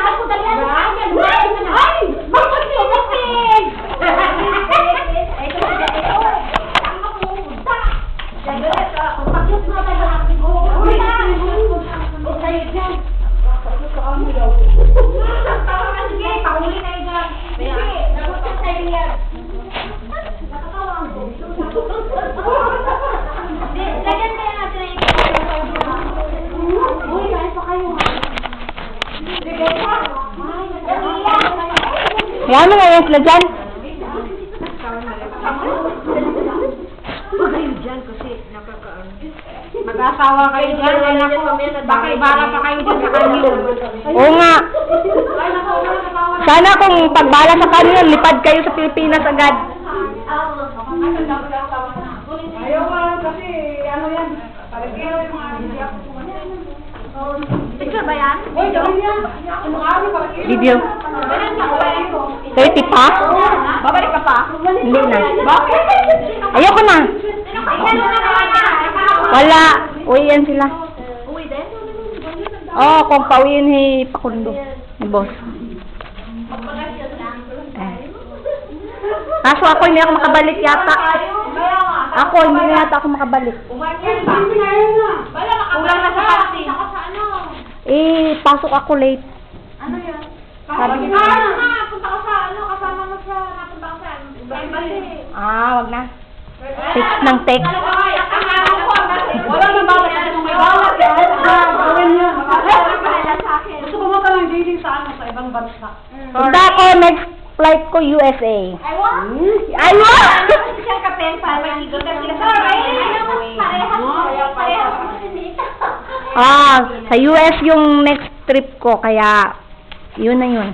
Kailangan ko dali ang kanya. Lumayan ka na. Ay! Bakit sinapin? Ang mapupunta. Pag-yus mo tayo natin. Uy na! O sa'yo dyan. Sige, pahuli tayo dyan. Sige, nagulat tayo yan. Nakatawa ang buto. Lagyan tayo natin na uy, kain pa kayo ha. Sige pa. Yan mo nga sila dyan. Huwag kayo dyan kasi nakakaano. Mag-asawa kayo dyan. Bakit bala pa kayo dyan sa kanyo? Oo nga. Sana kung pagbala sa kanyo, lipad kayo sa Pilipinas agad. Ayaw nga kasi ano yan. Paragiro yung mga hindi ako picture ba yan? Uy, gawin yan. Video. 30 pa? Babalik ka pa? Hindi na. Bakit? Ayoko na. Wala. Uwian sila. Uwi din? Oo, kung pauwiin ni Pakundo. Ni boss. Kaso ako hindi ako makabalik yata. Ako hindi na yata ako makabalik. Kulang na sa party. Pasok ako late. Ano yun? Sabi niya. Punta ka sa ano, kasama mo sa napunta ka sa Wag na. Text ng text. Wala na bawat kasi kung may bawat yan. Gawin niya. Gusto ko mo ka lang dating sa ano, sa ibang bansa. Punta ako next flight ko USA. I want. Isang kapen para may ikot ka sila sa Sa US yung next trip ko, kaya yun na yun.